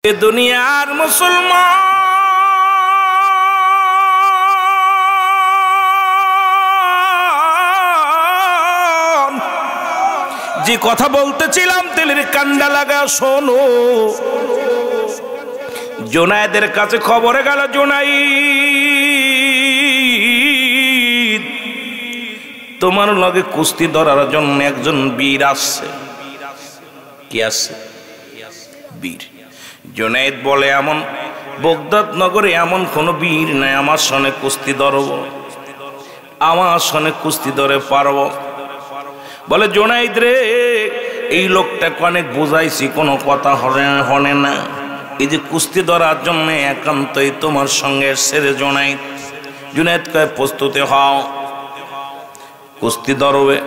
এ দুনিয়ার মুসলমান, যে কথা বলতেছিলাম তেলের কান্ডা লাগা শোনো। জুনায়েদের কাছে খবরে গেল, জুনায়েদ তোমার লগে কুস্তি ধরার জন্য একজন বীর আসছে। কি আসছে? বীর। জুনায়েদ বলে, এমন বগদাদ নগরে এমন কোন বীর নাই আমার সঙ্গে কুস্তি ধরব, আমার সঙ্গে কুস্তি ধরে পারব। বলে, জুনায়েদ রে, এই লোকটাকে অনেক বুঝাইছি, কোনো কথা হনে না। এই যে কুস্তি ধরার জন্য একান্তই তোমার সঙ্গে সেরে জুনায়েদ। জুনায়েদ কয়, প্রস্তুতি হও, কুস্তি ধরবে।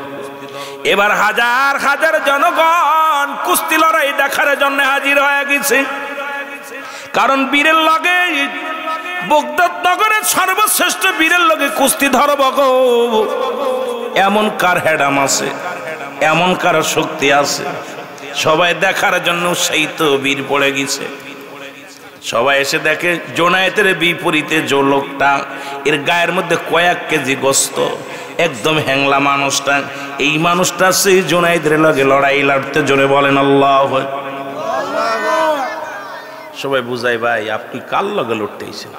এবার হাজার হাজার জনগণ কুস্তি লড়াই দেখার জন্য হাজির হয়ে গেছে। কারণ বীরের লগে, বগদাদ নগরের সর্বশ্রেষ্ঠ বীরের লগে কুস্তি ধরব গো, এমন কার হেডাম আছে, এমন কার শক্তি আছে, সবাই দেখার জন্য সেই তো বীর পড়ে গেছে। সবাই এসে দেখে জুনায়েদের বিপরীতে যে লোকটা, এর গায়ের মধ্যে কয়েক কেজি গোস্ত, একদম হ্যাংলা মানুষটা, এই মানুষটা সেই জুনায়েদের লগে লড়াই লড়তে। জোরে বলেন আল্লাহু আকবার। সবাই বুঝাই, ভাই আপনি কার লগে লড়তেছেন?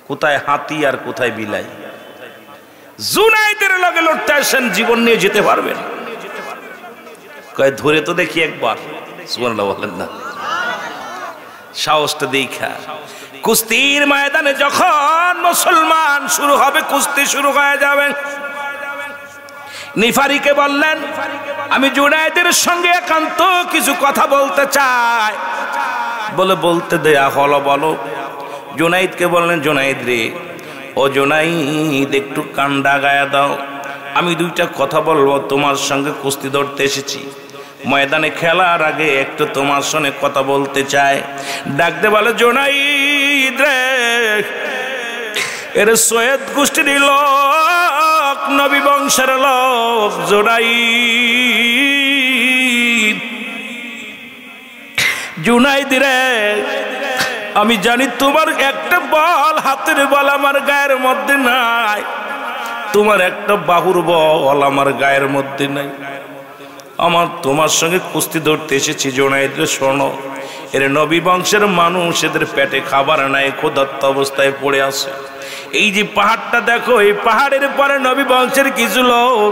কোথায় হাতি আর কোথায় বিলাই? জুনায়েদের লগে লড়তে আসেন, জীবন নিয়ে যেতে পারবেন? কয়, ধরে তো দেখি একবার। সুবহানাল্লাহ বলেন না? সাহসটা দেখা কুস্তির ময়দানে যখন মুসলমান শুরু হবে, কুস্তি শুরু হয়ে যাবে। নিফারিকে বললেন, আমি জুনায়েদের সঙ্গে একান্ত কিছু কথা বলতে চাই। বলে, বলতে দেয়া হলো, বলো। জুনায়েদকে বললেন, জুনায়েদ রে, ও জুনায়েদ, একটু কান্ডা গায়া দাও, আমি দুইটা কথা বলবো। তোমার সঙ্গে কুস্তি ধরতে এসেছি, ময়দানে খেলার আগে একটু তোমার সঙ্গে কথা বলতে চাই। ডাকতে বলে, জুনায়েদ রে, এর সৈয়দ গোষ্ঠীর লোক, নবী বংশের লোক জুনায়েদ। জুনায়েদ রে, আমি জানি তোমার একটা বল, হাতের বল আমার গায়ের মধ্যে নাই, তোমার একটা বাহুর বল আমার গায়ের মধ্যে নাই। আমার তোমার সঙ্গে কুস্তি ধরতে এসেছি। জুনায়েদ রে, শোনো, এর নবী বংশের মানুষ, এদের পেটে খাবার নাই, ক্ষুধার্ত অবস্থায় পড়ে আছে। এই যে পাহাড়টা দেখো, এই পাহাড়ের পরে নবী বংশের কিছু লোক,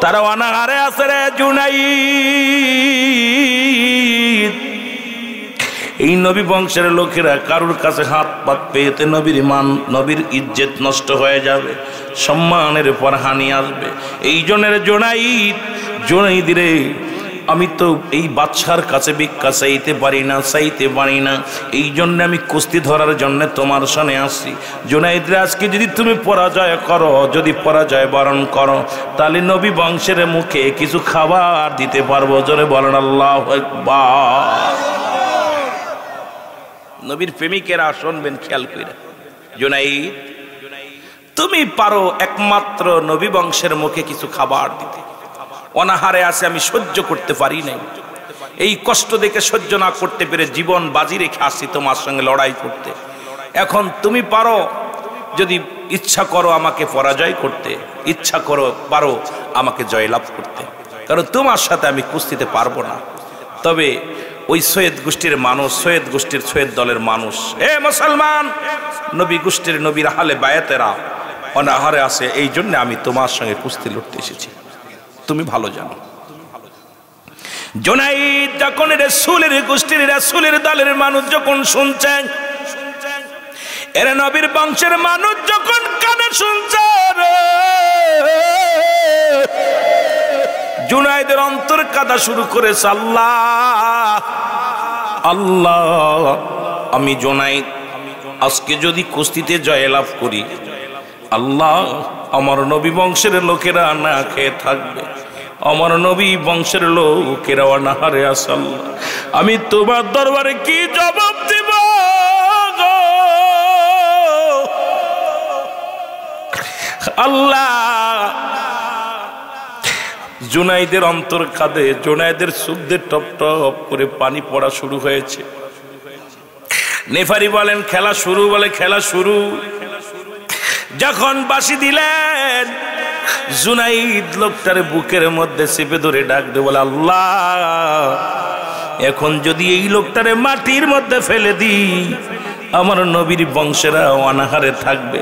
তারা অনাহারে আছে রে জুনায়েদ। এই নবী বংশের লোকেরা কারোর কাছে হাত পাত পেতে নবীর ইজ্জত নষ্ট হয়ে যাবে, সম্মানের পর হানি আসবে। এই জনের জুনায়েদ রে, আমি তো এই বাদশার কাছে ভিক্ষা চাইতে পারি না, এই জন্য আমি কুস্তি ধরার জন্য তোমার সামনে আসছি। জুনায়েদ রে, আজকে যদি তুমি পরাজয় করো, যদি পরাজয় বরণ করো, তাহলে নবী বংশের মুখে কিছু খাবার দিতে পারবো। জোরে বলেন আল্লাহু আকবার। নবীর প্রেমিকেরা শুনবেন খেয়াল করে, জুনায়েদ, তুমি পারো একমাত্র নবী বংশের মুখে কিছু খাবার দিতে। অনাহারে আছে, আমি সহ্য করতে পারি নাই, এই কষ্ট দেখে সহ্য না করতে পেরে জীবন বাজি রেখে আসছি তোমার সঙ্গে লড়াই করতে। এখন তুমি পারো, যদি ইচ্ছা করো আমাকে পরাজয় করতে, ইচ্ছা পারো আমাকে জয়লাভ করতে, কারণ তোমার সাথে আমি কুস্তিতে পারবো না। তবে ওই সৈয়দ গোষ্ঠীর মানুষ, সৈয়দ গোষ্ঠীর সৈয়দ দলের মানুষ, এ মুসলমান, নবী গোষ্ঠীর নবীর আহলে বায়াতেরা অনাহারে আছে, এই জন্য আমি তোমার সঙ্গে কুস্তি লড়তে এসেছি, তুমি ভালো জানো। জুনায়েদ যখন রাসূলের গোষ্ঠীর, রাসূলের দলের মানুষ যখন শুনছেন, এরা নবীর বংশের মানুষ যখন কানে শুনছে, জুনায়েদের অন্তর কাঁদা শুরু করেছে। আল্লাহ আল্লাহ, আমি জুনায়েদ আজকে যদি কুস্তিতে জয়লাভ করি, আল্লাহ আমার নবী বংশের লোকেরা না খেয়ে থাকবে, আমার নবী বংশের লোকেরা অনাহারে আছে। আল্লাহ, আমি তোমার দরবারে কি জবাব দেব? আল্লাহ, জুনায়েদের অন্তর কাঁদে, জুনায়েদের চোখ দিয়ে টপ টপ করে পানি পড়া শুরু হয়েছে। নেফারি বলেন খেলা শুরু, বলে খেলা শুরু। যখন বাঁশি দিলেন, জুনাইদ লোকটার বুকের মধ্যে চেপে ধরে ডাক দে, বলে আল্লাহ, এখন যদি এই লোকটারে মাটির মধ্যে ফেলে দিই, আমার নবীর বংশেরা অনাহারে থাকবে।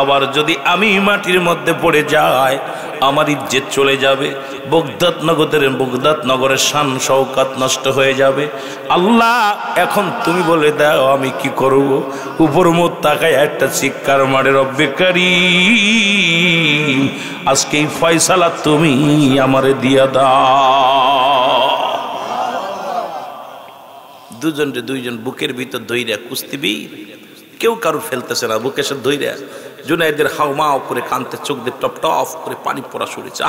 আবার যদি আমি মাটির মধ্যে পড়ে যাই, আমার ইজ্জত চলে যাবে, বগদাদ নগরের শান শওকত নষ্ট হয়ে যাবে। আল্লাহ, এখন তুমি বলে দাও আমি কি করব? উপর মুখ তাকায় একটা চিৎকার মারে, রব্বে কারীম, আজকে এই ফয়সালা তুমি আমারে দিয়া দাও। দুইজন বুকের ভিতর ধইরা কুস্তিবীর, কেউ কারো ফেলতেছে না, বুকে সে ধইরা জুনাইদের হাওমাও করে কানতে, চোখ দিয়ে টপ টপ করে পানি পড়া শুরু। চা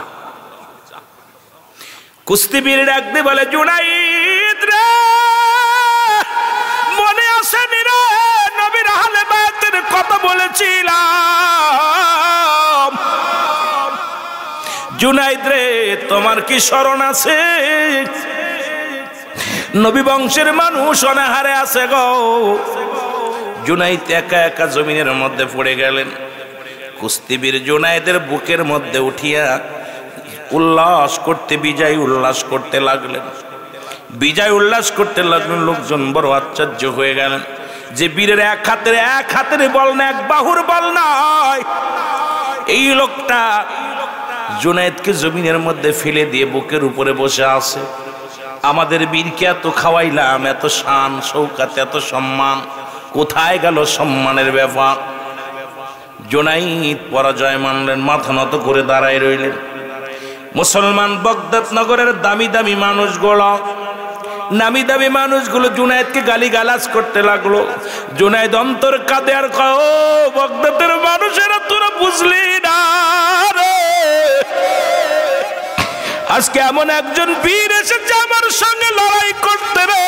কুস্তিবীর ডাকতে বলে, জুনাইদ রে, মনে আছে নি রে নবীর আহলে বায়াতের কথা বলেছিলাম? জুনাইদ রে, তোমার কি স্মরণ আছে? নবী বংশের মানুষ অনাহারে আছে গো। জুনাইদ একা একা জমিনের মধ্যে পড়ে গেলেন। কুস্তিবীর জুনাইদের বুকের মধ্যে উঠিয়া উল্লাস করতে, বিজয় উল্লাস করতে লাগলেন। বিজয় উল্লাস করতে লাগলেন। লোকজন বড় আশ্চর্য হয়ে গেলেন যে বীরের এক হাতের বল না, এক বাহুর বল নয়, এই লোকটা জুনাইদকে জমিনের মধ্যে ফেলে দিয়ে বুকের উপরে বসে আছে। আমাদের বীরকে এত খাওয়াইলাম, এত শান শৌকাত, এত সম্মান, কোথায় গেল সম্মানের ব্যাপার? জুনাইদ পরাজয় মানলেন, মাথা নত করে দাঁড়ায় রইলেন। মুসলমান বগদাদ নগরের দামি দামি মানুষগুলো জুনাইদকে গালিগালাজ করতে লাগলো। জুনাইদ অন্তর কাঁদে আর কয়, ও বগদাদের মানুষেরা, তোরা বুঝলি না রে, আজকে এমন একজন বীর এসেছে আমার সঙ্গে লড়াই করতে রে।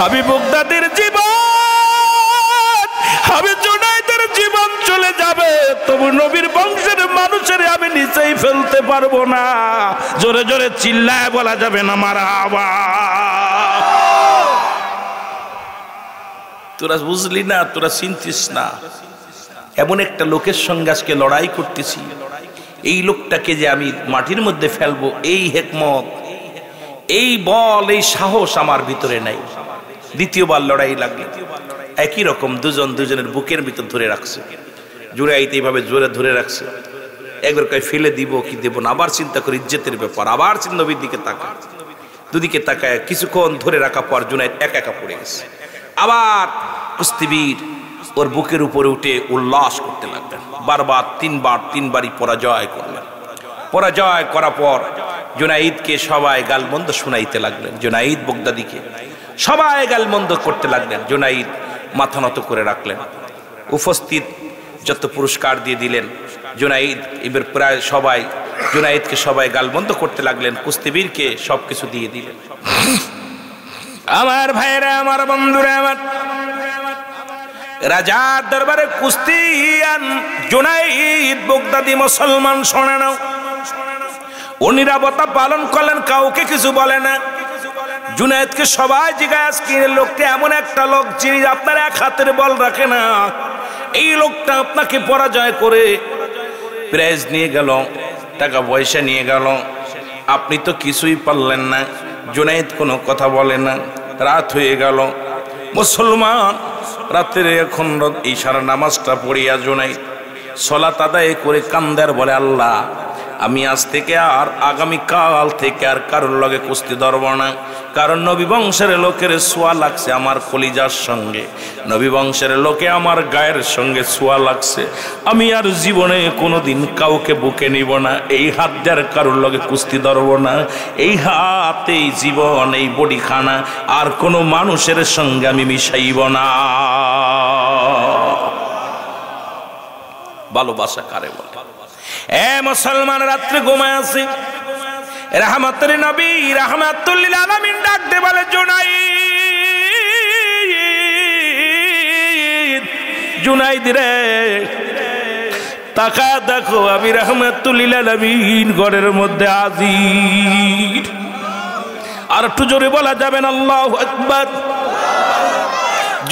আমি বগদাদের জীবন, আমি জুনাইদের জীবন চলে যাবে, তবু নবীর বংশের মানুষের আমি নিচেই ফেলতে পারবো না। জোরে জোরে চিল্লায় বলা যাবে না মারহাবা। তোরা বুঝলি না, তোরা চিন্তিস না, এমন একটা লোকের সঙ্গে আজকে লড়াই করতেছি, এই লোকটাকে যে আমি মাটির মধ্যে ফেলবো, এই হিকমত, এই বল, এই সাহস আমার ভিতরে নাই। দ্বিতীয়বার লড়াই লাগলো। একই রকম দুজনের বুকের ভিতর ধরে রাখছে। জুনাইদ এইভাবে জোরে ধরে রাখছে। একবার কয় ফেলে দিব কি দেব না, আবার চিন্তা করে ইজ্জতের ব্যাপার, আবার নবীর দিকে তাকায়, দুদিকে তাকায়। কিছুক্ষণ ধরে রাখা পর জুনাইদ একা একা পড়ে গেছে। আবার কুস্তিবীর ওর বুকের উপরে উঠে উল্লাস করতে লাগলেন। বারবার তিনবারই পরাজয় করলেন। পরাজয় করার পর জুনাইদকে সবাই গালমন্দ শোনাইতে লাগলেন। জুনাইদ বগদাদিকে সবাই গালমন্দ করতে লাগলেন। জুনাইদ মাথা নত করে রাখলেন। উপস্থিত যত পুরস্কার দিয়ে দিলেন। জুনাইদ এবার প্রায় সবাই জুনাইদকে সবাই গালমন্দ করতে লাগলেন। কুস্তিবীরকে সবকিছু দিয়ে দিলেন। আমার ভাইরা, আমার বন্ধুরা, আমার রাজার দরবারে কুস্তিয়ান জুনাইদ বগদাদি মুসলমান শোনে না। ও নিরাপত্তা পালন করলেন, কাউকে কিছু বলে না। জুনাইদকে সবাই জিজ্ঞাসা করে, লোকটা এমন একটা লোক যিনি আপনার এক হাতের বল রাখে না, এই লোকটা আপনাকে পরাজয় করে প্রাইজ নিয়ে গেল, টাকা পয়সা নিয়ে গেল, আপনি তো কিছুই পারলেন না। জুনাইদ কোনো কথা বলে না। রাত হয়ে গেল। মুসলমান রাত্রে এখন ইশারা নামাজটা পড়িয়া জুনাইদ সালাত আদায় করে কান্দার বলে, আল্লাহ, আমি আজ থেকে আর আগামীকাল থেকে আর কারোর লগে কুস্তি ধরব না। কারণ নবী বংশের লোকের ছোঁয়া লাগছে আমার কলিজার সঙ্গে, নবী বংশের লোকে আমার গায়ের সঙ্গে ছোঁয়া লাগছে। আমি আর জীবনে কোনোদিন কাউকে বুকে নিব না। এই হাত দেওয়ার কারোর লগে কুস্তি ধরব না। এই হাত, এই জীবন, এই বডি খানা আর কোনো মানুষের সঙ্গে আমি মিশাইব না। ভালোবাসা কারে বলে? এ মুসলমান, রাত্রে ঘুমায় আছে। রাহমাতুল নবী রাহমাতুল লিল আলামিন ডাক দে বলে, জুনাইদ রে, তাকায় দেখো, আমি রাহমাতুল লিল আলামিন ঘরের মধ্যে হাজির। আর একটু জোরে বলা যাবে না আল্লাহু আকবার।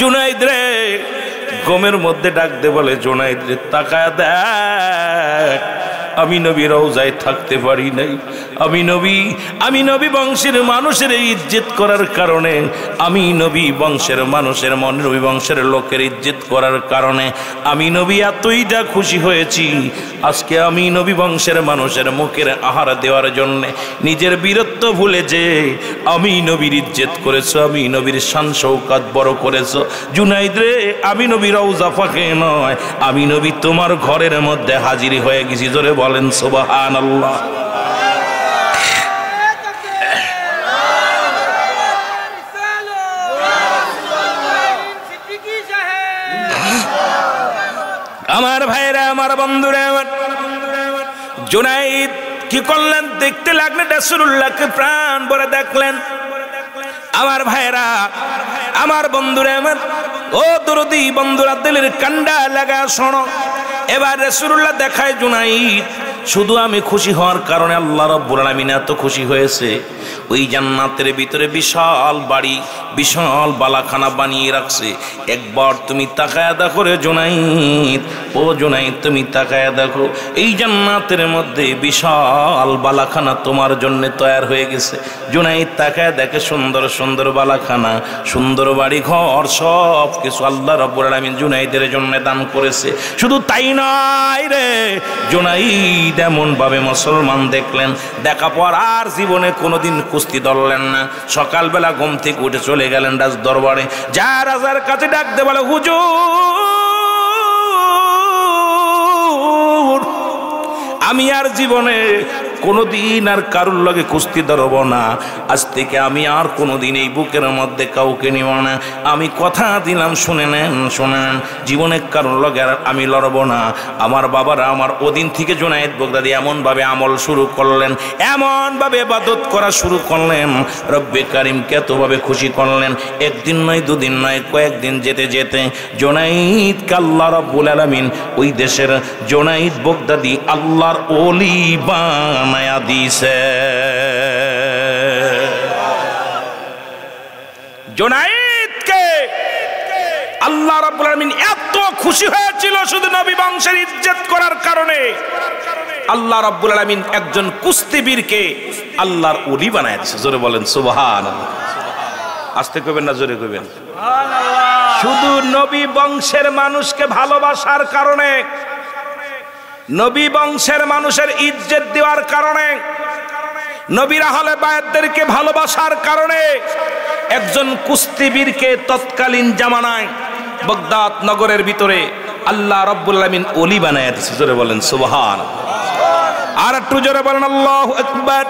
জুনাইদ রে ঘুমের মধ্যে ডাক দে বলে, জুনাইদ রে তাকায় দেখ, আমি নবী রওজায় থাকতে পারি নাই। আমি নবী বংশের মানুষের ইজ্জত করার কারণে, আমি নবী বংশের মানুষের নবী বংশের লোকের ইজ্জত করার কারণে আমি নবী এতইটা খুশি হয়েছি। আজকে আমি নবী বংশের মানুষের মুখের আহার দেওয়ার জন্য নিজের বীরত্ব ভুলে যে আমি নবীর ইজ্জত করেছো, আমি নবীর শান শৌকত বড় করেছো। জুনাইদ রে আমি নবী রওজা পাকে নয়, আমি নবী তোমার ঘরের মধ্যে হাজির হয়ে গেছি। জোরে বলেন সুবহানাল্লাহ। আমার ভাইরা, আমার বন্ধুরা, জুনাইদ কি করলেন? দেখতে লাগলেন রাসূলুল্লাহকে প্রাণ ভরে দেখলেন। আমার ভাইরা, আমার বন্ধুরা, আমার ও দরদি বন্ধুরা, দিলের কান্ডা লাগা শোনো। এবার রাসূলুল্লাহ দেখায় জুনাইদ, শুধু আমি খুশি হওয়ার কারণে আল্লাহ রাব্বুল আলামিন এত খুশি হয়েছে। ওই জান্নাতের ভিতরে বিশাল বাড়ি, বিশাল বালাখানা বানিয়ে রাখছে। একবার তুমি তাকায়া দেখো রে জুনাইদ, ও জুনাইদ তুমি তাকায়া দেখো, এই জান্নাতের মধ্যে বিশাল বালাখানা তোমার জন্য তৈরি হয়ে গেছে। জুনাইদ তাকায়া দেখে সুন্দর সুন্দর বালাখানা, সুন্দর বাড়ি ঘর, সব কিছু আল্লাহ রাব্বুল আলামিন জুনাইদের জন্য দান করেছে। শুধু তাই নয় রে, জুনাইদ এমন ভাবে মুসলমান দেখলেন, দেখা পর আর জীবনে কোনোদিন কুস্তি ধরলেন না। সকালবেলা ঘুম থেকে উঠে চলে গেলেন রাজ দরবারে, যা রাজার কাছে ডাকতে বলে, হুজুর আমি আর জীবনে কোনোদিন আর কারুর লগে কুস্তি ধরব না। আজ থেকে আমি আর কোনোদিন এই বুকের মধ্যে কাউকে নিব না। আমি কথা দিলাম, শুনে নেন, জীবনে কারুর লগে আর আমি লড়ব না। আমার বাবারা আমার ওদিন থেকে জুনাইদ বাগদাদী এমনভাবে আমল শুরু করলেন, এমনভাবে ইবাদত করা শুরু করলেন, রব্বে কারিমকে এতভাবে খুশি করলেন। একদিন নয়, দুদিন নয়, কয়েকদিন যেতে যেতে জুনাইদকে আল্লাহ রাব্বুল আলামিন ওই দেশের জুনাইদ বাগদাদী আল্লাহর ওলি বানায়া দিছে। জুনাইদকে আল্লাহ রাব্বুল আলামিন এত খুশি হয়েছিল শুধু নবী বংশের ইজ্জত করার কারণে। আল্লাহ রাব্বুল আলামিন একজন কুস্তিবীরকে আল্লাহর ওলি বানায়া দিয়েছে। জোরে বলেন সুবহানাল্লাহ। আস্তে কইবেন না জোরে কইবেন? সুবহানাল্লাহ। শুধু নবী বংশের মানুষকে ভালোবাসার কারণে, নবী বংশের মানুষের ইজ্জত দেওয়ার কারণে, নবীর আহলে বায়াতদেরকে ভালোবাসার কারণে একজন কুস্তিবীরকে তৎকালীন জামানায় বাগদাদ নগরের ভিতরে আল্লাহ রাব্বুল আলামিন ওলি বানায়া দিয়েছে। জোরে বলেন সুবহানাল্লাহ। আর একটু জোরে বলেন আল্লাহু আকবার।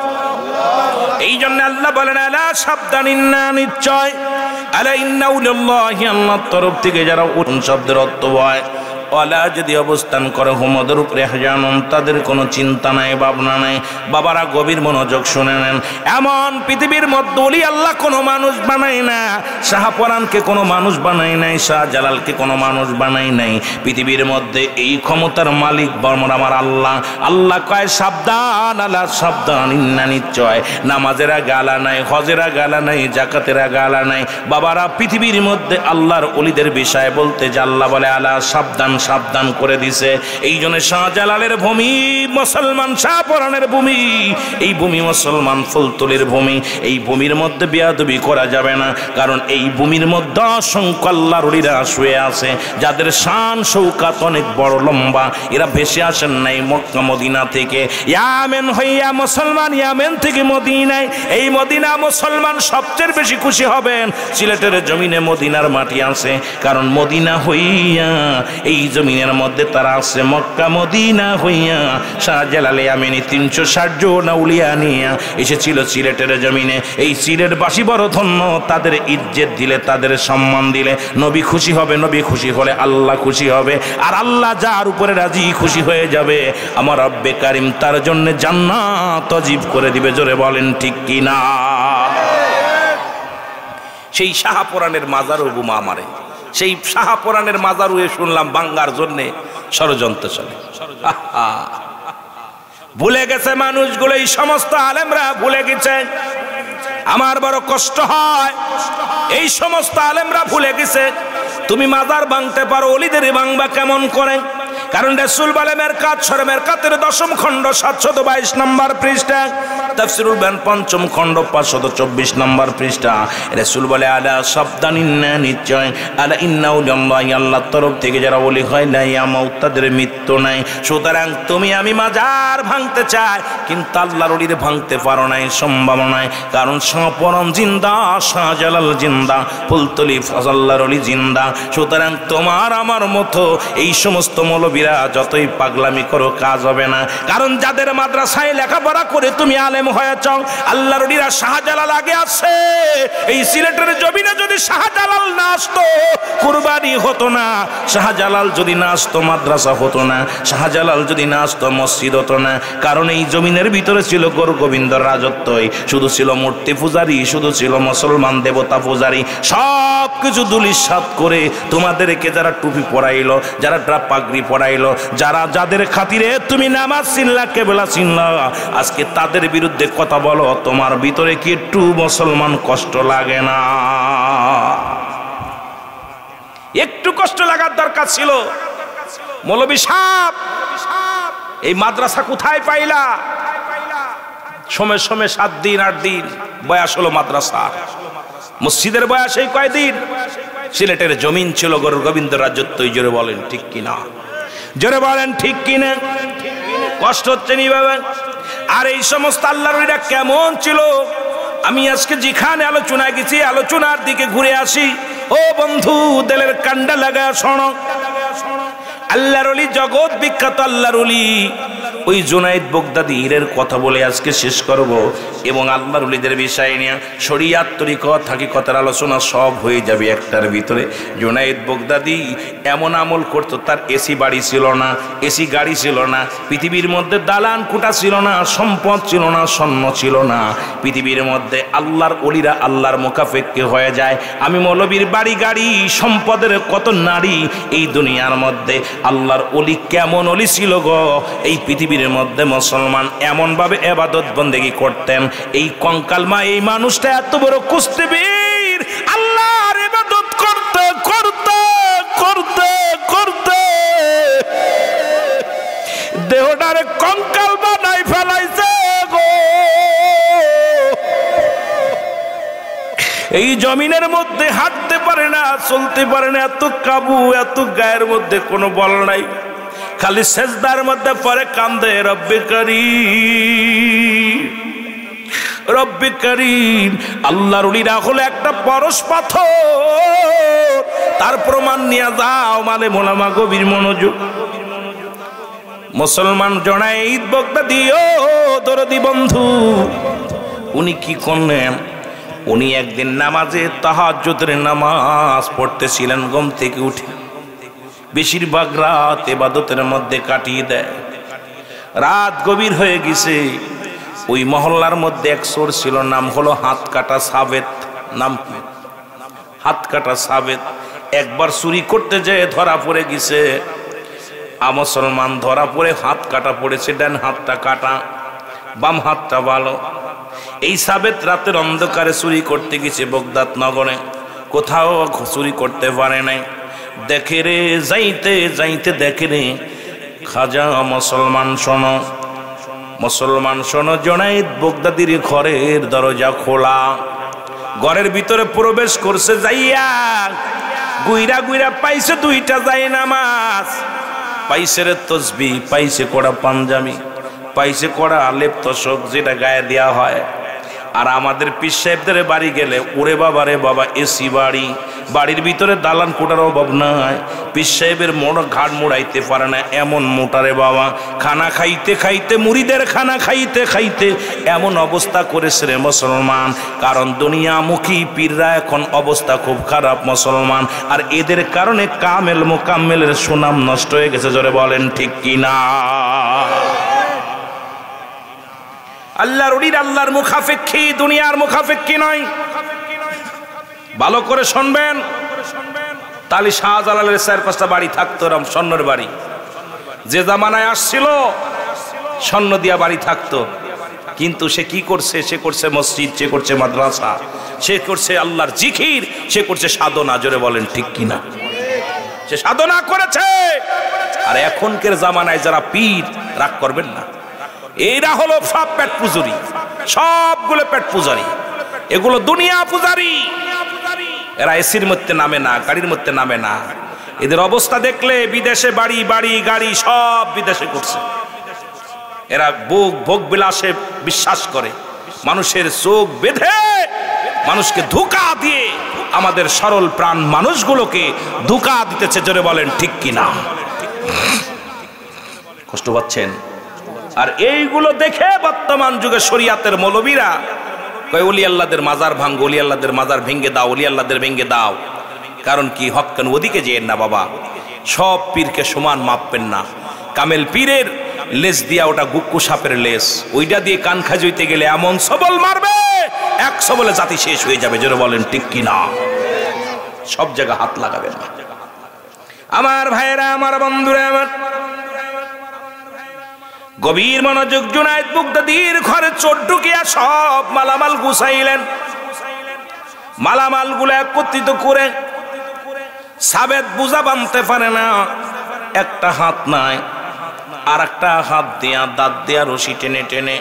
এই জন্য আল্লাহ বলেন, আলা সাবধান, ইন্না নিশ্চয়, আলা ইন্না উলিল্লাহি, আল্লাহর তরফ থেকে যারা শব্দের অর্থ হয় ওয়ালা যদি অবস্থান করে হুমদের উপরে হাজানুন, তাদের কোনো চিন্তা নাই, ভাবনা নাই। বাবারা গভীর মনোযোগ শুনে নেন, এমন পৃথিবীর মধ্যে ওলি আল্লাহ কোনো মানুষ বানাই না। শাহপরানকে কোনো মানুষ বানাই নাই, শাহজালালকে কোনো মানুষ বানাই নাই। পৃথিবীর মধ্যে এই ক্ষমতার মালিক আমার আল্লাহ। আল্লাহ কয় সাবধান, আল্লাহ সাবধান, ইন্না নিশ্চয়, নামাজেরা গালা নাই, হজেরা গালা নাই, জাকাতেরা গালা নাই। বাবারা পৃথিবীর মধ্যে আল্লাহর ওলিদের বিষয়ে বলতে যে আল্লাহ বলে আল্লাহ সাবধান, সাবধান করে দিছে। এই জন্য শাহজালালের ভূমি মুসলমান, শাহপরানের ভূমি, এই ভূমি মুসলমান ফুলতলির ভূমি। এই ভূমির মধ্যে বেয়াদবি করা যাবে না, কারণ এই ভূমির মধ্যে অসংখ্য আল্লাহর ওলিরা শুয়ে আছে, যাদের শান শৌকাত অনেক বড় লম্বা। এরা ভেসে আসেন নাই মক্কা মদিনা থেকে, ইয়ামেন হইয়া মুসলমান, ইয়ামেন থেকে মদিনায়। এই মদিনা মুসলমান সবচেয়ে বেশি খুশি হবেন। সিলেটের জমিনে মদিনার মাটি আছে, কারণ মদিনা হইয়া এই জমিনের মধ্যে তারা আছে। মক্কা মদিনা হইয়া শাহজালালে আমিনী 360 জন আউলিয়া নিয়ে এসেছিল সিলেটের জমিনে। এই সিলেটবাসী বড় ধন্য, তাদের ইজ্জত দিলে, তাদের সম্মান দিলে নবী খুশি হবে। নবী খুশি হলে আল্লাহ খুশি হবে, আর আল্লাহ যার উপরে রাজি খুশি হয়ে যাবে আমার রব্বে কারিম তার জন্য জান্নাত ওয়াজিব করে দিবে। জোরে বলেন ঠিক কি না? সেই শাহপরানের মাজারও বোমা মারে, সেই শাহপরানের মাজারুয়ে শুনলাম বাঙ্গার জন্য ষড়যন্ত্র চলে। ভুলে গেছে মানুষগুলো, এই সমস্ত আলেমরা ভুলে গেছে। আমার বড় কষ্ট হয়, এই সমস্ত আলেমরা ভুলে গেছে। তুমি মাজার ভাঙতে পারো, অলিদের ভাঙবা কেমন করে? কারণ রাসূল বলে মেরকাত সূরা মেরকাতের 10ম খণ্ড 722 নম্বর পৃষ্ঠা, তাফসীরুল বায়ান 5ম খণ্ড 524 নম্বর পৃষ্ঠা, রাসূল বলে আলা সাবধান, ইন্না নিশ্চয়, আলা ইন্নাহু লিল্লাহি, আল্লাহর তরফ থেকে যারা ওলি হয় না ইয়ামাউত, তাদের মৃত্যু নাই। সুতরাং তুমি আমি মাজার ভাঙতে চাই, কিন্তু আল্লাহর ওলির ভাঙতে পারো নাই, সম্ভব নয়। কারণ পরম জিন্দা শাহজালাল জিন্দা, ফুলতলি আল্লাহর ওলি জিন্দা। সুতরাং তোমার আমার মতো এই সমস্ত মৌলবীরা যতই পাগলামি করো কাজ হবে না। কারণ যাদের মাদ্রাসায় লেখাপড়া করে তুমি আলেম হয়েছ, আল্লাহর ওলিরা শাহজালাল আগে আছে। এই সিলেটের জমিনে যদি শাহজালাল না আসতো কুরবানি হতো না, শাহজালাল যদি না আসতো মাদ্রাসা হতো না, শাহজালাল যদি না আসতো মসজিদ হতো না। কারণ এই জমিনের ভিতরে ছিল গৌর গোবিন্দর রাজত্বই, শুধু ছিল মূর্তি পূজারি, শুধু ছিল মুসলমান দেবতা পূজারি। সব কিছু দুলিশাত করে তোমাদেরকে যারা টুপি পরাইলো, যারা পাগড়ি পরাইলো, যারা যাদের খাতিরে তুমি নামাজ চিনলা, কেবলা চিনলা, আজকে তাদের বিরুদ্ধে কথা বলো, তোমার ভিতরে কি একটু মুসলমান কষ্ট লাগে না? একটু কষ্ট লাগার দরকার ছিল। মৌলভী সাহেব, এই মাদ্রাসা কোথায় পাইলা? সময় সময় 7 দিন 8 দিন বয়স হলো মাদ্রাসা, মসজিদের বয়স এই কয়দিন। সিলেটের জমিন ছিল গৌর গোবিন্দ রাজত্ব। জোরে বলেন ঠিক কিনা? জোরে বলেন ঠিক কিনা? কষ্ট হচ্ছে নি বাবা? আর এই সমস্ত আল্লাহর ওলিরা কেমন ছিল? আমি আজকে যেখানে আলোচনায় গেছি, আলোচনার দিকে ঘুরে আসি। ও বন্ধু, দিলের কান্ডা লাগা শোনো। আল্লাহর ওলি, জগৎ বিখ্যাত আল্লাহর ওলি, ওই জুনায়েদ বাগদাদীর কথা বলে আজকে শেষ করব। এবং আল্লাহর ওলিদের বিষয় নিয়ে শরিয়াত, তরিকত, হাকিকতের আলোচনা সব হয়ে যাবে একটার ভিতরে। জুনায়েদ বাগদাদী এমন আমল করতো, তার এসি বাড়ি ছিল না, এসি গাড়ি ছিল না, পৃথিবীর মধ্যে দালান কুটা ছিল না, সম্পদ ছিল না, স্বর্ণ ছিল না। পৃথিবীর মধ্যে আল্লাহর ওলিরা আল্লাহর মুখাপেক্ষী হয়ে যায়। আমি মৌলবীর বাড়ি গাড়ি সম্পদের কত নারী এই দুনিয়ার মধ্যে। আল্লাহর ওলি কেমন ওলি ছিল গো! এই পৃথিবীর মধ্যে মুসলমান এমন ভাবে ইবাদত বন্দেগী করতেন, এই কঙ্কালমা এই মানুষটা এত বড় কুস্তিবীর, আল্লাহর ইবাদত করতে করতে করতে করতে দেহটারে কঙ্কাল বানাই ফেলাইছে গো। এই জমিনের মধ্যে হাঁটতে পারে না, চলতে পারে না, এত কাবু, এত গায়ের মধ্যে কোনো বল নাই, খালি সেজদার মধ্যে পরে কান্দে, রব্বে করিম, রব্বে করিম। আল্লাহর ওলিরা হলো একটা পরশ পাথর, তার প্রমাণ নিয়ে যাও মানে মোলামা, গভীর মনোযোগ। মুসলমান জুনায়েদ বাগদাদী, ও দরদি বন্ধু, উনি কি করলেন? উনি একদিন নামাজে তাহাজ্জুদের নামাজ পড়তেছিলেন, ঘুম থেকে উঠে বেশিরভাগ রাত ইবাদতের মধ্যে কাটিয়ে দেয়। রাত গভীর হয়ে গেছে। ওই মহল্লার মধ্যে এক চোর ছিল, নাম হলো হাত কাটা সাবেত। নাম কি? হাত কাটা সাবেত। একবার চুরি করতে যেয়ে ধরা পড়ে গেছে। মুসলমান ধরা পড়ে হাত কাটা পড়েছে, ডান হাতটা কাটা, বাম হাতটা ভালো। এই সাবেত রাতের অন্ধকারে চুরি করতে গেছে বাগদাদ নগরে, কোথাও চুরি করতে পারে নাই। দেখে রে, যাইতে যাইতে দেখে রে, খাজা মুসলমান শোনো, মুসলমান শোনো, জুনায়েদ বাগদাদীর ঘরের দরজা খোলা। ঘরের ভিতরে প্রবেশ করছে, যাইয়া গুইরা গুইরা পাইছে 2টা জায়নামাজ, পাইছে রে তসবিহ, পাইছে কড়া পাঞ্জাবি, পাইছে কড়া আলেপ তোশক, যেটা গায়ে দেওয়া হয়। আর আমাদের পীর সাহেবদের বাড়ি গেলে, ওরে বাবা রে বাবা, এসি বাড়ি, বাড়ির ভিতরে দালান কোটার অভাব নাই। পীর সাহেবের ঘাট মোড়াইতে পারে না, এমন মোটারে বাবা। খানা খাইতে খাইতে, মুড়িদের খানা খাইতে খাইতে এমন অবস্থা করেছে রে মুসলমান। কারণ দুনিয়ামুখী পীররা এখন অবস্থা খুব খারাপ মুসলমান, আর এদের কারণে কামেল মোকাম্মেলের সুনাম নষ্ট হয়ে গেছে। জোরে বলেন ঠিক কিনা? আল্লাহর ওলির আল্লাহর মুখাপেক্ষী, দুনিয়ার মুখাপেক্ষী নয়। ভালো করে শুনবেন। তাহলে শাহজালালের 4-5টা বাড়ি থাকতো, এরকম স্বর্ণের বাড়ি। যে জামানায় আসছিল স্বর্ণ দিয়া বাড়ি থাকতো, কিন্তু সে কি করছে? সে করছে মসজিদ, সে করছে মাদ্রাসা, সে করছে আল্লাহর জিকির, সে করছে সাধনা। জোরে বলেন ঠিক কিনা? সে সাধনা করেছে। আর এখনকার জামানায় যারা পীর, রাগ করবেন না, এরা হলো সব পেট পূজারি, সবগুলো পেট পূজারি, এগুলো দুনিয়া পূজারি। এরা এসির মধ্যে নামে না, গাড়ির মধ্যে নামে না। এদের অবস্থা দেখলে বিদেশে বাড়ি বাড়ি গাড়ি সব বিদেশে করছে। এরা ভোগ বিলাসে বিশ্বাস করে, মানুষের চোখ বেঁধে মানুষকে ধোঁকা দিয়ে আমাদের সরল প্রাণ মানুষগুলোকে ধোঁকা দিতেছে। জোরে বলেন ঠিক কিনা? কষ্ট পাচ্ছেন? আর এইগুলো দেখে বর্তমান যুগে শরিয়াতের মৌলবীরা কয় ওলি আল্লাহদের মাজার ভাঙ্গো, ওলি আল্লাহদের মাজার ভেঙ্গে দাও, ওলি আল্লাহদের ভেঙ্গে দাও। কারণ কি? হক্কান ওদিকে যেন না বাবা, সব পীরকে সমান মাপবেন না। কামেল পীরের লেজ দিয়া ওটা গুক্কু সাপের লেজ, ওইটা দিয়ে কান খাজইতে গেলে এমন সবল মারবে, এক সবলে জাতি শেষ হয়ে যাবে। জোরে বলেন ঠিক কিনা? সব জায়গা হাত লাগাবেন না। আমার ভাইয়েরা, আমার বন্ধুরা, আমার গভীর মনোযোগ। জুনায়েদ বাগদাদীর ঘরে চোর ঢুকিয়া সব মালামাল গুছাইলেন। মালামাল গুলো একত্রিত করে সাবেদ বুঝা বানতে পারে না, একটা হাত নাই, আর একটা হাত দিয়া দাঁত দিয়া রশি টেনে টেনে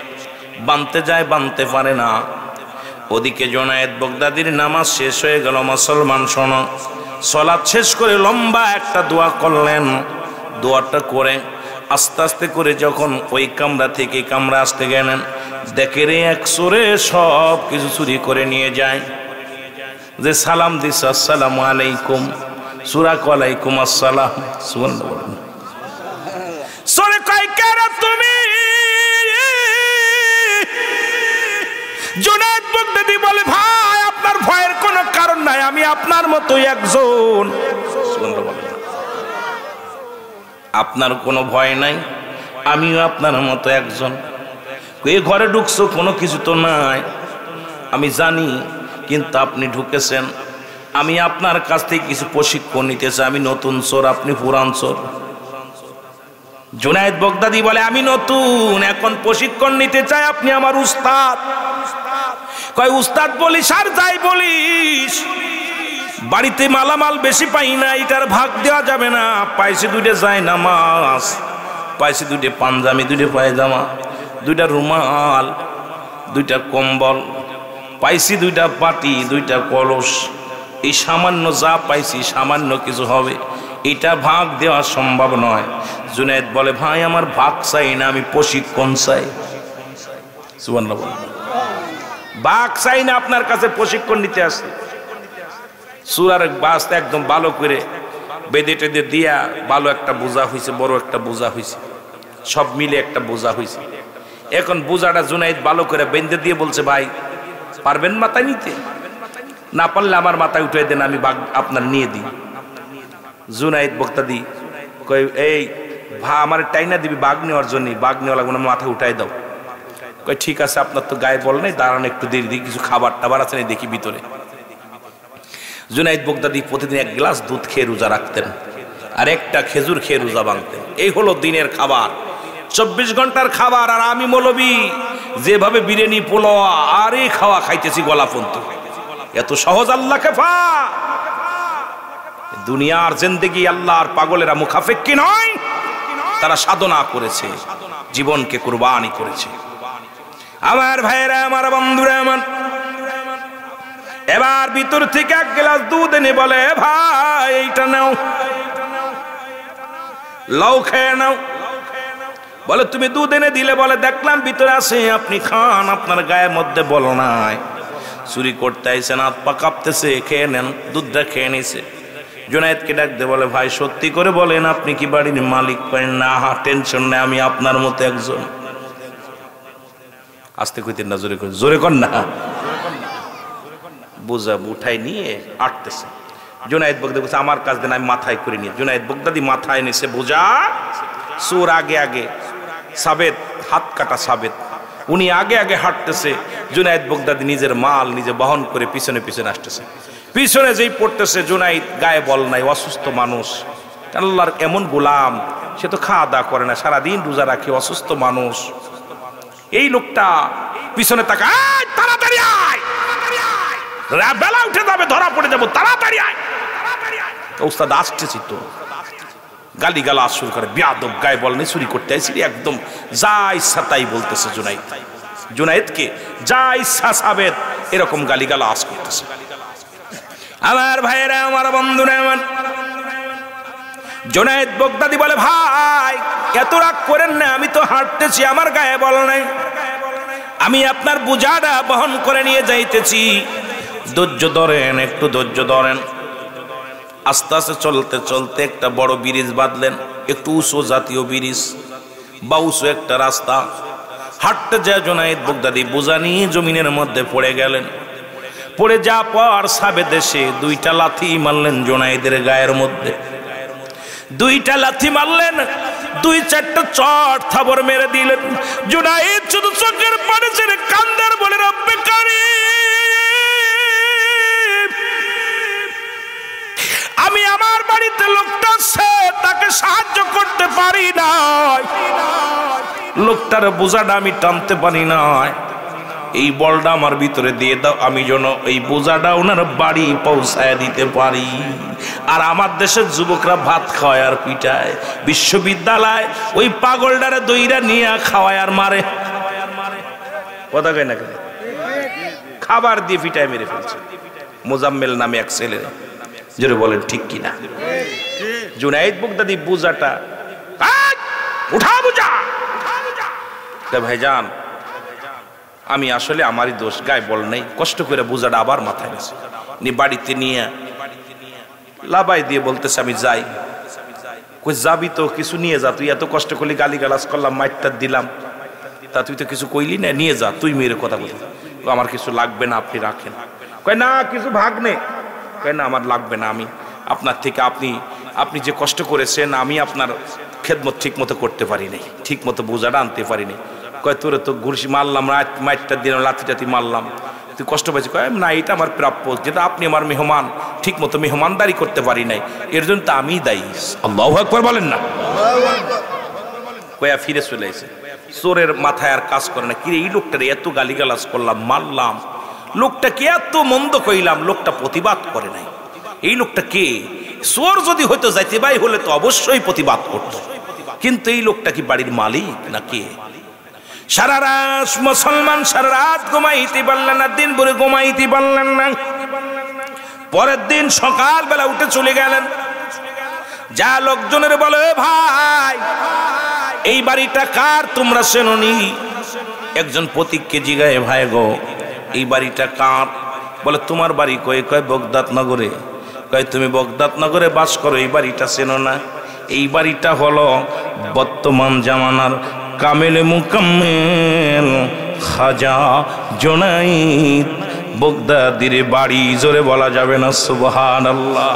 বানতে যায়, বানতে পারে না। ওদিকে জুনায়েদ বাগদাদীর নামাজ শেষ হয়ে গেল। মুসলমান শোনো, সালাত শেষ করে লম্বা একটা দোয়া করলেন। দোয়াটা করে আস্তে আস্তে করে যখন ওই কামরা থেকে কামরা আসতে গেলেন, দেখে রে এক চোরে সব কিছু চুরি করে নিয়ে যায়। যে সালাম দিস আসসালামু আলাইকুম, সূরা ওয়ালাইকুম আসসালাম, সুবহানাল্লাহ। চোরে কয় কেরা তুমি? জুনায়েদ বাগদাদী বলে ভাই আপনার ভয়ের কোনো কারণ নাই, আমি আপনার মতোই একজন। সুবহানাল্লাহ। আপনার কোনো ভয় নাই, আমিও আপনার মতো একজন। এই ঘরে ঢুকছো, কোনো কিছু তো নাই, আমি জানি, কিন্তু আপনি ঢুকেছেন, আমি আপনার কাছ থেকে কিছু প্রশিক্ষণ নিতে চাই। আমি নতুন চোর, আপনি পুরান চোর। জুনায়েদ বাগদাদী বলে আমি নতুন, এখন প্রশিক্ষণ নিতে চাই, আপনি আমার উস্তাদ। কয় উস্তাদ বলিস আর যাই বলিস, বাড়িতে মালামাল বেশি পাই না, এটার ভাগ দেওয়া যাবে না। পাইছি দুইটা যায় নামাজ, পাইছি দুইটা পাঞ্জাবি, দুইটা পায়জামা, দুইটা রুমাল, দুইটা কম্বল, পাইছি দুইটা পাটি, দুইটা কলস। এই সামান্য যা পাইছি, সামান্য কিছু হবে, এটা ভাগ দেওয়া সম্ভব নয়। জুনায়েদ বলে ভাই আমার ভাগ চাই না, আমি প্রশিক্ষণ চাই। সুবহানাল্লাহ। ভাগ চাই না, আপনার কাছে প্রশিক্ষণ নিতে আসি। সূরার বাস্তা একদম ভালো করে বেঁধে টেঁধে দিয়া ভালো একটা বোঝা হয়েছে, বড় একটা বোঝা হয়েছে, সব মিলে একটা বোঝা হয়েছে। এখন বোঝাটা জুনায়েদ ভালো করে বেঁধে দিয়ে বলছে ভাই পারবেন মাথায় নিতে? না পারলে আমার মাথায় উঠে দেন, আমি বাঘ আপনার নিয়ে দিই। জুনায়েদ বাগদাদী কই এই ভা আমার টাইনা দিবি বাঘ নেওয়ার জন্য, বাঘ নেওয়া লাগবে না, মাথায় উঠাই দাও। কই ঠিক আছে, আপনার তো গায়ে বল নেই, দাঁড়ান একটু দেরি দিই, কিছু খাবার টাবার আছে না দেখি ভিতরে। জুনায়েদ বাগদাদী প্রতিদিন এক গ্লাস দুধ খেয়ে রোজা রাখতেন, আর একটা খেজুর খেয়ে রোজা ভাঙতেন। এই হলো দিনের খাবার, 24 ঘন্টার খাবার। আর আমি মৌলবী যেভাবে বিরিয়ানি পোলাও আর এই খাওয়া খাইতেছি গলাপন্ত, এত সহজ আল্লাহকে পা। দুনিয়ার জিন্দেগি আল্লাহর পাগলেরা মুখাফেক্কি নয়, তারা সাধনা করেছে, জীবনকে কুরবানি করেছে। আমার ভাইয়েরা, আমার বন্ধুরা, আমার এবার ভিতর থেকে এক গ্লাস দুধ এনে বলে ভাই এইটা নাও, লাউ খেয়ে নাও। বলে তুমি দুধ এনে দিলে, বলে দেখলাম ভিতরে আছে, আপনি খান, আপনার গায়ের মধ্যে বল নাই, চুরি করতে আইছেন, হাত পা কাঁপতেছে, খেয়ে নেন। দুধটা খেয়ে নিছে। জুনায়েদকে ডাক দে, বলে ভাই সত্যি করে বলেন আপনি কি বাড়ির মালিক? করেন না, টেনশন নেই, আমি আপনার মতো একজন। আস্তে কইতেন না, জোরে করেন, জোরে কর না। বোঝা উঠাই নিয়ে আটতেছে। জুনায়েদ বাগদাদী বলছে আমার কাজ দেন, আমি মাথায় করে নিয়ে। জুনায়েদ বাগদাদী মাথায় নিছে বোঝা, চোর আগে আগে, সাবেত হাত কাটা সাবেত, উনি আগে আগে হাঁটতেছে। জুনায়েদ বাগদাদী নিজের মাল নিজে বহন করে পিছনে পিছনে আসতেছে। পিছনে যেই পড়তেছে, জুনায়েদ গায়ে বল নাই, অসুস্থ মানুষ, আল্লাহর এমন গোলাম, সে তো খাওয়া দাওয়া করে না, সারাদিন রোজা রাখে, অসুস্থ মানুষ। এই লোকটা পিছনে তাকায়, তাড়াতাড়ি আয়, বেলা উঠে যাবে, ধরা পড়ে যাবো, তাড়াতাড়ি আয়। ওস্তাদ আসতেছি তো, গালি গালা শুরু করে, বেয়াদব গায়ে বলেনি চুরি করতে আইছি, একদম যা ইচ্ছা তাই বলতেছে জুনায়েদকে যা ইচ্ছা সাবেদ এরকম গালি গালা আস করতেছে। আমার ভাইয়েরা, আমার বন্ধুরা, আমার জুনায়েদ বগদাদি বলে, ভাই এত রাগ করেন না, আমি তো হাঁটতেছি, আমার গায়ে বল নাই, আমি আপনার বোঝাটা বহন করে নিয়ে যাইতেছি, ধৈর্য ধরেন, একটু ধৈর্য ধরেন। আস্তে আস্তে চলতে চলতে একটা বড় ব্রিজ বাঁধলেন, একটু উঁচু জাতীয় ব্রিজ বা উঁচু একটা রাস্তা। হাঁটতে যায় জুনায়েদ বগদাদি বোঝা নিয়ে জমিনের মধ্যে পড়ে গেলেন। পড়ে যা পর সাবে দেশে দুইটা লাথি মারলেন জুনায়েদের গায়ের মধ্যে, দুইটা লাথি মারলেন, দুই চারটা চট থাবর মেরে দিলেন। জুনায়েদ শুধু চোখের পানি ছেড়ে কান্দার বলে, রব্বে কারীম, আমি আমার বাড়িতে লোকটা আছে তাকে সাহায্য করতে পারি না, লোকটার বোঝাটা আমি টানতে পারি না, এই বলটা আমার ভিতরে দিয়ে দাও, আমি যেন এই বোঝাটা ওনার বাড়ি পৌঁছায় দিতে পারি। আর আমার দেশের যুবকরা ভাত খাওয়ায় আর পিটায়, বিশ্ববিদ্যালয় ওই পাগলটারে দইরা নিয়ে খাওয়ায় আর মারে, কথা কয় না কেন, খাবার দিয়ে পিটায় মেরে ফেলছে। মোজাম্মেল নামে এক ছেলে, জোরে বলেন ঠিক কিনা? জুনায়েদ বগদাদি বোঝাটা উঠা, বোঝা ভাইজান, আমি আসলে আমারই দোষ, গায়ে বল নেই, কষ্ট করে বোঝাটা আবার মাথায় নিয়েছে, বাড়িতে নিয়ে লাবাই দিয়ে বলতেছে আমি যাই। কই যাবি তো, কিছু নিয়ে যা, তুই এত কষ্ট করলি, গালি গালাজ করলাম, মাইটটা দিলাম, তা তুই তো কিছু কইলি না, নিয়ে যা, তুই মেয়ের কথা বলি। আমার কিছু লাগবে না, আপনি রাখেন। কয় না, কিছু ভাগ নে। কয় না, আমার লাগবে না, আমি আপনার থেকে, আপনি যে কষ্ট করেছেন, আমি আপনার খেদমত ঠিক মতো করতে পারি নাই, ঠিক মতো বোঝাটা আনতে পারি নাই। কয় তোরে তো ঘুরসি মারলাম, মাইটটা দিলাম, লাথি টাথি মারলাম, তুই কষ্ট পাইছি। কয় না, এটা আমার প্রাপ্য, যেটা আপনি আমার মেহমান, ঠিক মতো মেহমানদারি করতে পারি নাই, এর জন্য তো আমি দায়ী। আল্লাহু আকবার বলেন না। কয়া ফিরে চলে এসে চোরের মাথায় আর কাজ করে না, কিরে এই লোকটারে এত গালিগালাজ করলাম, মারলাম, লোকটাকে এত মন্দ কইলাম, লোকটা প্রতিবাদ করে নাই, এই লোকটা কে? চোর যদি হয়তো যাইতে ভাই হলে তো অবশ্যই প্রতিবাদ করতো, কিন্তু এই লোকটা কি বাড়ির মালিক না কে? সারা রাত মুসলমান সারা রাত ঘুমাইতে পারলেন না, দিন ভরে ঘুমাইতে পারলেন না। পরের দিন সকালবেলা উঠে চলে গেলেন, যা লোকজনের বলে, ভাই এই বাড়িটা কার, তোমরা চেনোনি? একজন প্রতীককে জিগায়, ভাই গো এই বাড়িটা কার? বলে তোমার বাড়ি কই? কয় বগদাদ নগরে। কয় তুমি বগদাদ নগরে বাস করো, এই বাড়িটা চেনো না? এই বাড়িটা হলো বর্তমান জামানার কামেলে মুকাম্মেল খাজা জুনায়েদ বগদাদির বাড়ি। জোরে বলা যাবে না সুবহানাল্লাহ?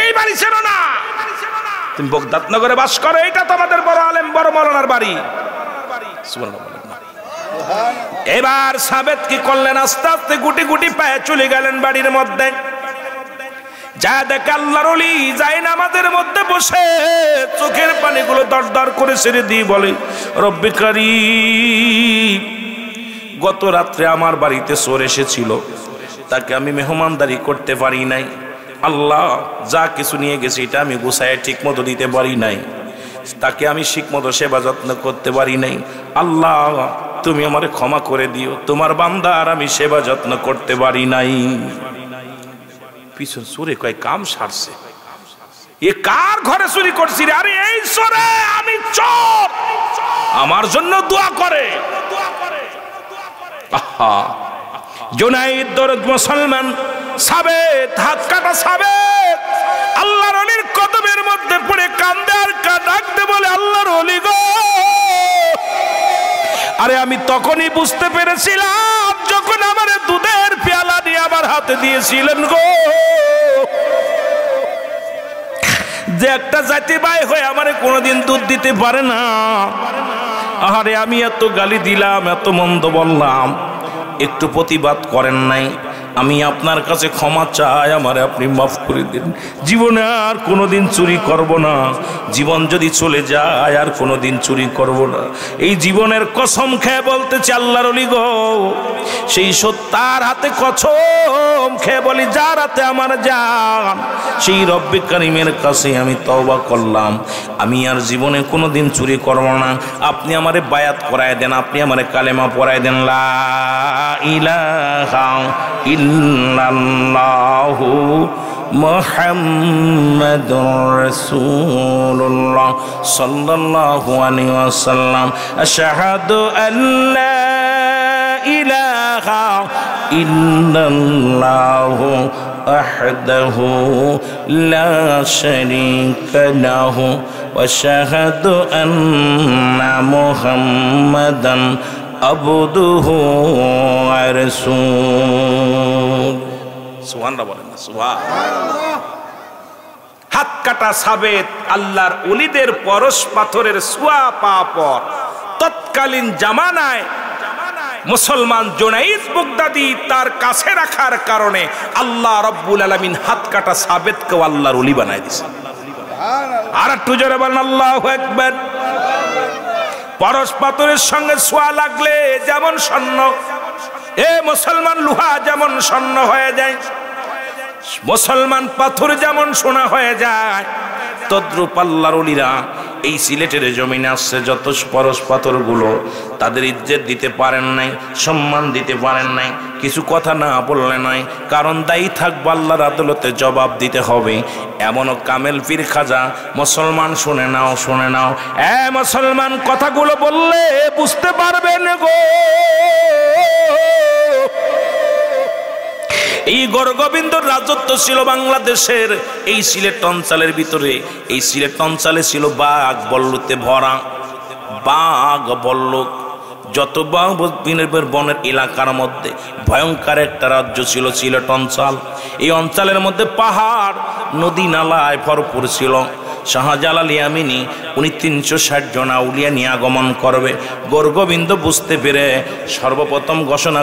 এই বাড়ি চেনো না? তুমি বগদাদ নগরে বাস করো, এটা তো আমাদের বড় আলেম, বড় মাওলানার বাড়ি। সুবহানাল্লাহ। এবার সাবেত কি করলেন, আস্তে আস্তে গুটি গুটি পায়ে চলে গেলেন বাড়ির মধ্যে। যা দেখে আল্লাহর ওলি জায়নামাজের মধ্যে বসে চোখের পানিগুলো দরদর করে ছেড়ে দিয়ে বলে, রব্বে কারীম, গত রাত্রে আমার বাড়িতে চোর এসেছিল, তাকে আমি মেহমানদারি করতে পারি নাই। আল্লাহ যা কিছু নিয়ে গেছে এটা আমি গুছায় ঠিক মতো দিতে পারি নাই, তাকে আমি ঠিক মতো সেবা যত্ন করতে পারি নাই। আল্লাহ তুমি আমারে ক্ষমা করে দিও, তোমার বান্দার আমি সেবা যত্ন করতে পারি নাই। পিছন চোরে কয়, কাম সারছে, এ কার ঘরে চুরি করছি রে? আরে এই চোরে, আমি চোর, আমার জন্য দোয়া করে। আহা, জুনায়েদ দরদ মুসলমান সাবেত, হাত কাটা সাবেত আল্লাহর ওলির কদমের মধ্যে পড়ে কান্দে আর ডাকতে বলে, আল্লাহর ওলি গো, আরে আমি তখনই বুঝতে পেরেছিলাম যখন আমার দুধের পেয়ালা দিয়ে আমার হাতে দিয়েছিলেন গো, যে একটা জাতি ভাই হয়ে আমারে কোনোদিন দুধ দিতে পারে না। আরে আমি এত গালি দিলাম, এত মন্দ বললাম, একটু প্রতিবাদ করেন নাই। আমি আপনার কাছে ক্ষমা চাই, আমারে আপনি মাফ করে দিন। জীবনে আর কোনোদিন চুরি করব না, জীবন যদি চলে যায় আর কোনোদিন চুরি করব না। এই জীবনের কসম খেয়ে বলতেছি আল্লাহর ওলি গো, সেই সত্তার হাতে কসম খেয়ে বলি যার হাতে আমার জান, সেই রব্বে কারিমের কাছে আমি তওবা করলাম, আমি আর জীবনে কোনোদিন চুরি করব না। আপনি আমারে বায়াত করায় দেন, আপনি আমারে কালেমা পড়ায় দেন, লা ইলাহা ইল্লাল্লাহু মুহাম্মাদুর রাসূলুল্লাহ সাল্লাল্লাহু আলাইহি ওয়াসাল্লাম। আশহাদু আল্লা ইলাহা ইল্লাল্লাহু ওয়াহদাহু লা শারীকা লাহু ওয়া আশহাদু আন্না মুহাম্মাদান আবদুহু ওয়া রাসূলুহু। সুবহানাল্লাহ বলেন না, সুবহানাল্লাহ। হাত কাটা সাবেত আল্লাহর ওলিদের পরশ পাথরের ছোঁয়া পাওয়ার পর তৎকালীন জামানায় মুসলমান জুনাইদ বাগদাদি তার কাছে রাখার কারণে আল্লাহ রাব্বুল আলামিন হাত কাটা সাবেতকে আল্লাহর ওলি বানায় দিয়েছে। আর একটু জোরে বলেন আল্লাহু আকবার। পরশ পাথরের সঙ্গে ছোঁয়া লাগলে যেমন স্বর্ণ, এ মুসলমান লোহা যেমন স্বর্ণ হয়ে যায়, মুসলমান পাথর যেমন সোনা হয়ে যায়, তদ্রূপ আল্লাহর ওলিরা এই সিলেটের জমিনে আসছে যত পরশ পাথর গুলো, তাদের ইজ্জত দিতে পারেন নাই, সম্মান দিতে পারেন নাই, কিছু কথা না বললে নয়, কারণ দায়ী থাকবে আল্লাহর আদালতে জবাব দিতে হবে। এমনও কামেল পীর খাজা, মুসলমান শুনে নাও, শুনে নাও, মুসলমান কথাগুলো বললে বুঝতে পারবেন গো, এই গড়গোবিন্দর রাজত্ব ছিল বাংলাদেশের এই সিলেট অঞ্চলের ভিতরে। এই সিলেট অঞ্চলে ছিল বাঘ বল্লুতে ভরা, বাঘ বল্লুক, যত বাঘ বনের এলাকার মধ্যে ভয়ঙ্কর একটা রাজ্য ছিল সিলেট অঞ্চল। এই অঞ্চলের মধ্যে পাহাড় নদী নালায় ভরপুর ছিল। শাহজালাল ইয়ামিনী উনি 360 জন আউলিয়া নিয়ে আগমন করবে, গড়গোবিন্দ বুঝতে পেরে সর্বপ্রথম ঘোষণা